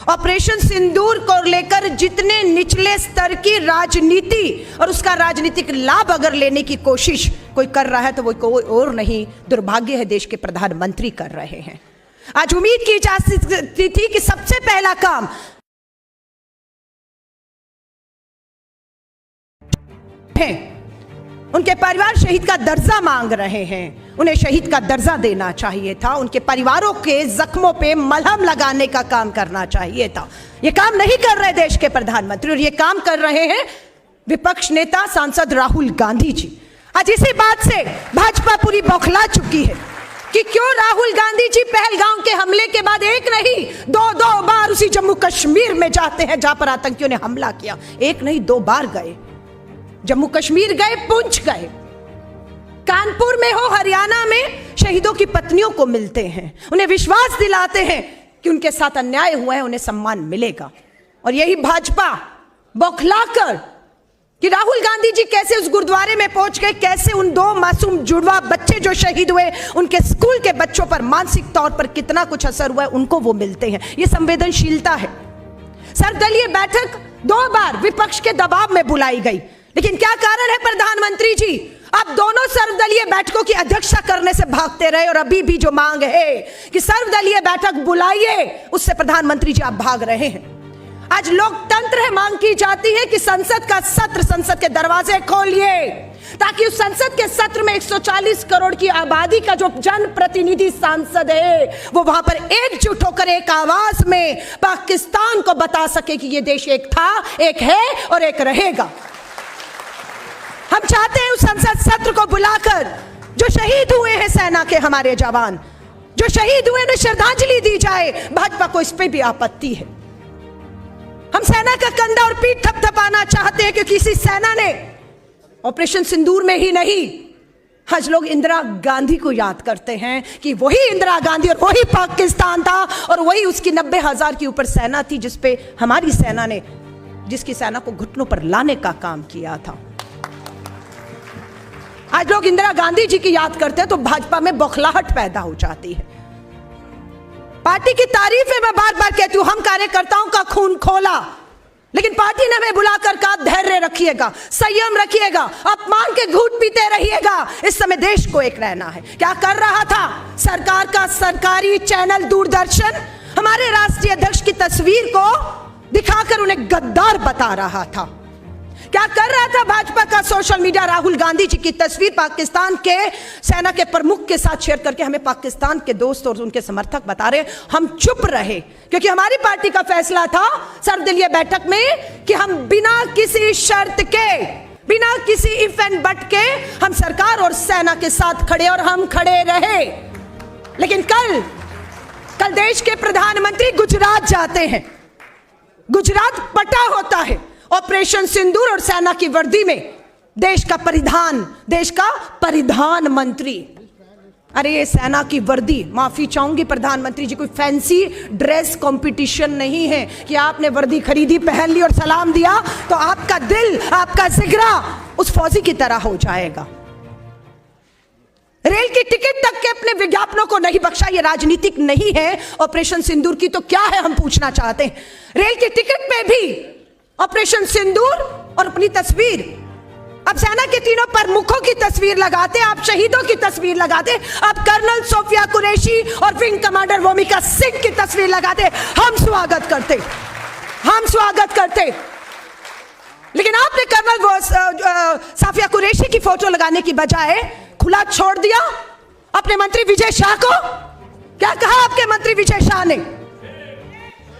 Operation सिंदूर को लेकर जितने निचले स्तर की राजनीति और उसका राजनीतिक लाभ अगर लेने की कोशिश कोई कर रहा है तो वो कोई और नहीं, दुर्भाग्य है देश के प्रधानमंत्री कर रहे हैं। आज उम्मीद की जा सकती थी कि सबसे पहला काम है, उनके परिवार शहीद का दर्जा मांग रहे हैं, उन्हें शहीद का दर्जा देना चाहिए था, उनके परिवारों के जख्मों पे मलहम लगाने का काम करना चाहिए था। ये काम नहीं कर रहे देश के प्रधानमंत्री, और ये काम कर रहे हैं विपक्ष नेता सांसद राहुल गांधी जी। आज इसी बात से भाजपा पूरी बौखला चुकी है कि क्यों राहुल गांधी जी पहलगाम के हमले के बाद एक नहीं दो बार उसी जम्मू कश्मीर में जाते हैं जहां पर आतंकियों ने हमला किया। एक नहीं 2 बार गए, जम्मू कश्मीर गए, पुंछ गए, कानपुर में हो, हरियाणा में शहीदों की पत्नियों को मिलते हैं, उन्हें विश्वास दिलाते हैं कि उनके साथ अन्याय हुआ है, उन्हें सम्मान मिलेगा। और यही भाजपा बौखलाकर कि राहुल गांधी जी कैसे उस गुरुद्वारे में पहुंच गए, कैसे उन 2 मासूम जुड़वा बच्चे जो शहीद हुए उनके स्कूल के बच्चों पर मानसिक तौर पर कितना कुछ असर हुआ है, उनको वो मिलते हैं। ये संवेदनशीलता है। सर्वदलीय बैठक 2 बार विपक्ष के दबाव में बुलाई गई, लेकिन क्या कारण है प्रधानमंत्री जी, आप दोनों सर्वदलीय बैठकों की अध्यक्षता करने से भागते रहे, और अभी भी जो मांग है कि सर्वदलीय बैठक बुलाइए उससे प्रधानमंत्री जी आप भाग रहे हैं। आज लोकतंत्र है, मांग की जाती है कि संसद का सत्र, संसद के दरवाजे खोलिए ताकि उस संसद के सत्र में 140 करोड़ की आबादी का जो जनप्रतिनिधि सांसद है वो वहां पर एकजुट होकर एक आवाज में पाकिस्तान को बता सके कि ये देश एक था, एक है और एक रहेगा। हम चाहते हैं उस संसद सत्र को बुलाकर जो शहीद हुए हैं सेना के हमारे जवान, जो शहीद हुए उन्हें श्रद्धांजलि दी जाए। भाजपा को इस पे भी आपत्ति है। हम सेना का कंधा और पीठ थपथपाना चाहते हैं क्योंकि इसी सेना ने ऑपरेशन सिंदूर में ही नहीं, आज लोग इंदिरा गांधी को याद करते हैं कि वही इंदिरा गांधी और वही पाकिस्तान था और वही उसकी 90,000 की ऊपर सेना थी जिसपे हमारी सेना ने, जिसकी सेना को घुटनों पर लाने का काम किया था। आज लोग इंदिरा गांधी जी की याद करते हैं तो भाजपा में बौखलाहट पैदा हो जाती है। पार्टी की तारीफ में मैं बार बार कहती हूं, हम कार्यकर्ताओं का खून खोला, लेकिन पार्टी ने हमें बुलाकर कहा धैर्य रखिएगा, संयम रखिएगा, अपमान के घूंट पीते रहिएगा, इस समय देश को एक रहना है। क्या कर रहा था सरकार का सरकारी चैनल दूरदर्शन? हमारे राष्ट्रीय अध्यक्ष की तस्वीर को दिखाकर उन्हें गद्दार बता रहा था। क्या कर रहा था भाजपा का सोशल मीडिया? राहुल गांधी जी की तस्वीर पाकिस्तान के सेना के प्रमुख के साथ शेयर करके हमें पाकिस्तान के दोस्त और उनके समर्थक बता रहे। हम चुप रहे क्योंकि हमारी पार्टी का फैसला था सर्वदलीय बैठक में कि हम बिना किसी शर्त के, बिना किसी इफ एंड बट के हम सरकार और सेना के साथ खड़े, और हम खड़े रहे। लेकिन कल देश के प्रधानमंत्री गुजरात जाते हैं, गुजरात पटा होता है ऑपरेशन सिंदूर और सेना की वर्दी में देश का परिधान मंत्री। अरे ये सेना की वर्दी, माफी चाहूंगी प्रधानमंत्री जी, कोई फैंसी ड्रेस कंपटीशन नहीं है कि आपने वर्दी खरीदी, पहन ली और सलाम दिया तो आपका दिल, आपका जिगरा उस फौजी की तरह हो जाएगा। रेल की टिकट तक के अपने विज्ञापनों को नहीं बख्शा। ये राजनीतिक नहीं है ऑपरेशन सिंदूर की तो क्या है, हम पूछना चाहते हैं। रेल की टिकट में भी ऑपरेशन सिंदूर और अपनी तस्वीर, अब सेना के 3 प्रमुखों की तस्वीर लगाते, आप शहीदों की तस्वीर लगाते, आप कर्नल सोफिया कुरैशी और विंग कमांडर वोमिका सिंह की तस्वीर लगाते, हम स्वागत करते। लेकिन आपने कर्नल सोफिया कुरैशी की फोटो लगाने की बजाय खुला छोड़ दिया अपने मंत्री विजय शाह को। क्या कहा आपके मंत्री विजय शाह ने?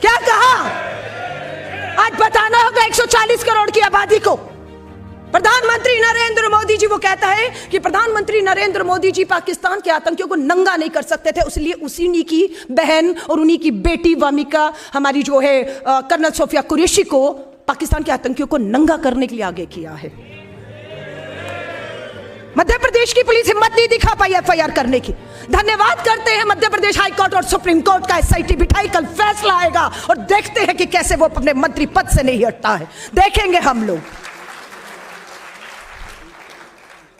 क्या कहा? आज बताना होगा 140 करोड़ की आबादी को। प्रधानमंत्री नरेंद्र मोदी जी, वो कहता है कि प्रधानमंत्री नरेंद्र मोदी जी पाकिस्तान के आतंकियों को नंगा नहीं कर सकते थे, इसलिए उन्हीं की बहन और उन्हीं की बेटी वामिका, हमारी जो है कर्नल सोफिया कुरैशी को पाकिस्तान के आतंकियों को नंगा करने के लिए आगे किया है। मध्य प्रदेश की पुलिस हिम्मत नहीं दिखा पाई एफआईआर करने की। धन्यवाद करते हैं मध्य प्रदेश हाई कोर्ट और सुप्रीम कोर्ट का। एसआईटी बिठाई, कल फैसला आएगा और देखते हैं कि कैसे वो अपने मंत्री पद से नहीं हटता है, देखेंगे हम लोग।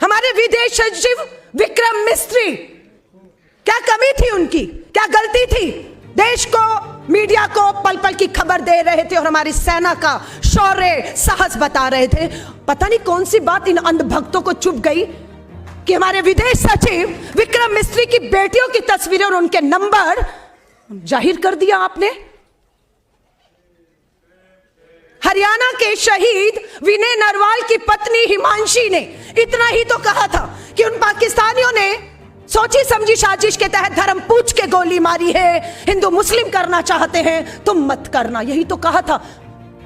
हमारे विदेश सचिव विक्रम मिस्त्री, क्या कमी थी उनकी, क्या गलती थी? देश को मीडिया को पल पल की खबर दे रहे थे और हमारी सेना का शौर्य साहस बता रहे थे। पता नहीं कौन सी बात इन अंधभक्तों को चुभ गई कि हमारे विदेश सचिव विक्रम मिस्त्री की बेटियों की तस्वीरें और उनके नंबर जाहिर कर दिया आपने। हरियाणा के शहीद विनय नरवाल की पत्नी हिमांशी ने इतना ही तो कहा था कि उन पाकिस्तानियों ने सोची समझी साजिश के तहत धर्म पूछ के गोली मारी है, हिंदू मुस्लिम करना चाहते हैं, तुम मत करना, यही तो कहा था।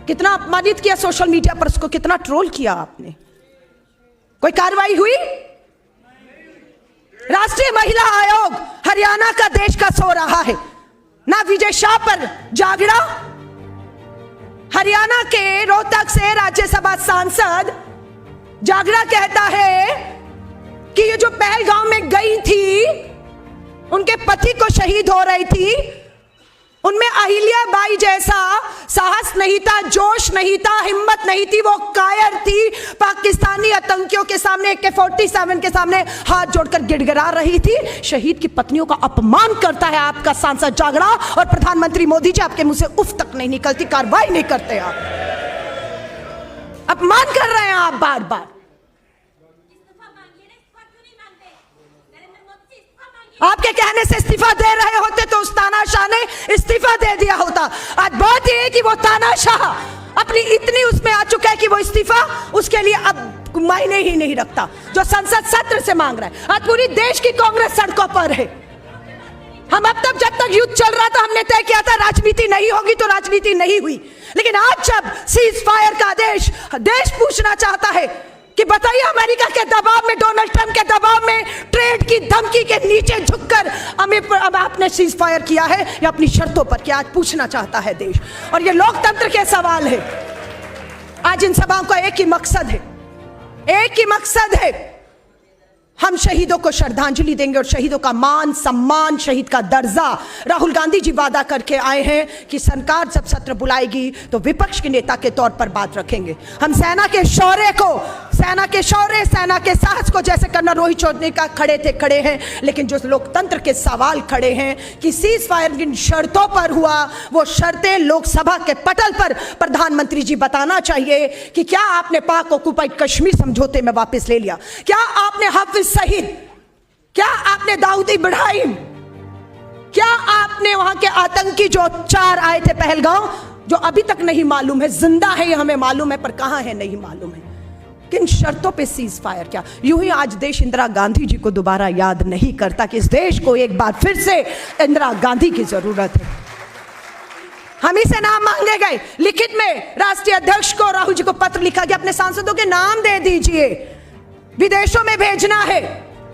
कितना अपमानित किया सोशल मीडिया पर, उसको कितना ट्रोल किया आपने। कोई कार्रवाई हुई? राष्ट्रीय महिला आयोग हरियाणा का देश का सो रहा है, ना विजय शाह पर जागड़ा। हरियाणा के रोहतक से राज्यसभा सांसद जागड़ा कहता है कि ये जो पहलगांव में गई थी, उनके पति को शहीद हो रही थी, उनमें अहिल्या बाई जैसा साहस नहीं था, जोश नहीं था, हिम्मत नहीं थी। वो कायर थी, पाकिस्तानी आतंकियों के सामने, AK-47 के सामने हाथ जोड़कर गिड़गिड़ा रही थी। शहीद की पत्नियों का अपमान करता है आपका सांसद जागड़ा, और प्रधानमंत्री मोदी जी आपके मुंह से उफ तक नहीं निकलती, कार्रवाई नहीं करते आप। अपमान कर रहे हैं आप बार बार। आपके कहने से इस्तीफा दे रहे होते तो उस तानाशाह ने इस्तीफा दे दिया होता। आज बात यह है कि वो तानाशाह अपनी इतनी उसमें आ चुका है कि वो इस्तीफा उसके लिए अब मायने ही नहीं रखता, जो संसद सत्र से मांग रहा है। आज पूरी देश की कांग्रेस सड़कों पर है। हम अब तक, जब तक युद्ध चल रहा था, हमने तय किया था राजनीति नहीं होगी, तो राजनीति नहीं हुई। लेकिन आज जब सीज फायर का आदेश देश पूछना चाहता है कि बताइए, अमेरिका के दबाव में, डोनाल्ड ट्रंप के दबाव में, ट्रेड की धमकी के नीचे झुककर अब आपने सीज फायर किया है या अपनी शर्तों पर किया? आज पूछना चाहता है देश, और ये लोकतंत्र के सवाल है। आज इन सभाओं का एक ही मकसद है, एक ही मकसद है, हम शहीदों को श्रद्धांजलि देंगे और शहीदों का मान सम्मान, शहीद का दर्जा। राहुल गांधी जी वादा करके आए हैं कि सरकार जब सत्र बुलाएगी तो विपक्ष के नेता के तौर पर बात रखेंगे। हम सेना के शौर्य को, सेना के शौर्य, सेना के साहस को, जैसे कर्नल रोहित चौधरी का खड़े हैं, लेकिन जो लोकतंत्र के सवाल खड़े हैं कि सीज फायर किन शर्तों पर हुआ, वो शर्तें लोकसभा के पटल पर प्रधानमंत्री जी बताना चाहिए कि क्या आपने पाक ऑक्युपाइड कश्मीर समझौते में वापस ले लिया? क्या आपने हाफिज सईद, क्या आपने दाऊद इब्राहिम, क्या आपने वहां के आतंकी जो 4 आए थे पहलगांव, जो अभी तक नहीं मालूम है, जिंदा है ये हमें मालूम है पर कहां है नहीं मालूम है, किन शर्तों पे सीज फायर किया? यूं ही आज देश इंदिरा गांधी जी को दोबारा याद नहीं करता कि इस देश को एक बार फिर से इंदिरा गांधी की जरूरत है। हम ही से नाम मांगे गए, लिखित में राष्ट्रीय अध्यक्ष को, राहुल जी को पत्र लिखा गया, अपने सांसदों के नाम दे दीजिए, विदेशों में भेजना है।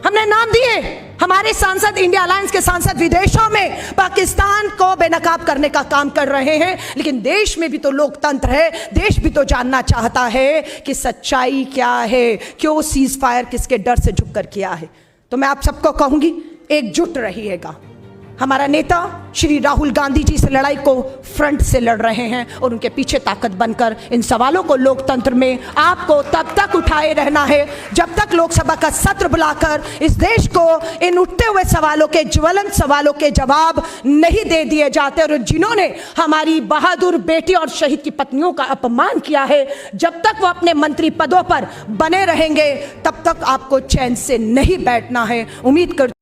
हमने नाम दिए, हमारे सांसद, इंडिया अलायंस के सांसद विदेशों में पाकिस्तान को बेनकाब करने का काम कर रहे हैं। लेकिन देश में भी तो लोकतंत्र है, देश भी तो जानना चाहता है कि सच्चाई क्या है, क्यों सीज फायर किसके डर से झुककर किया है। तो मैं आप सबको कहूंगी, एकजुट रहिएगा। हमारा नेता श्री राहुल गांधी जी इस लड़ाई को फ्रंट से लड़ रहे हैं और उनके पीछे ताकत बनकर इन सवालों को लोकतंत्र में आपको तब तक उठाए रहना है जब तक लोकसभा का सत्र बुलाकर इस देश को इन उठते हुए सवालों के, ज्वलंत सवालों के जवाब नहीं दे दिए जाते। और जिन्होंने हमारी बहादुर बेटी और शहीद की पत्नियों का अपमान किया है, जब तक वो अपने मंत्री पदों पर बने रहेंगे तब तक आपको चैन से नहीं बैठना है। उम्मीद करती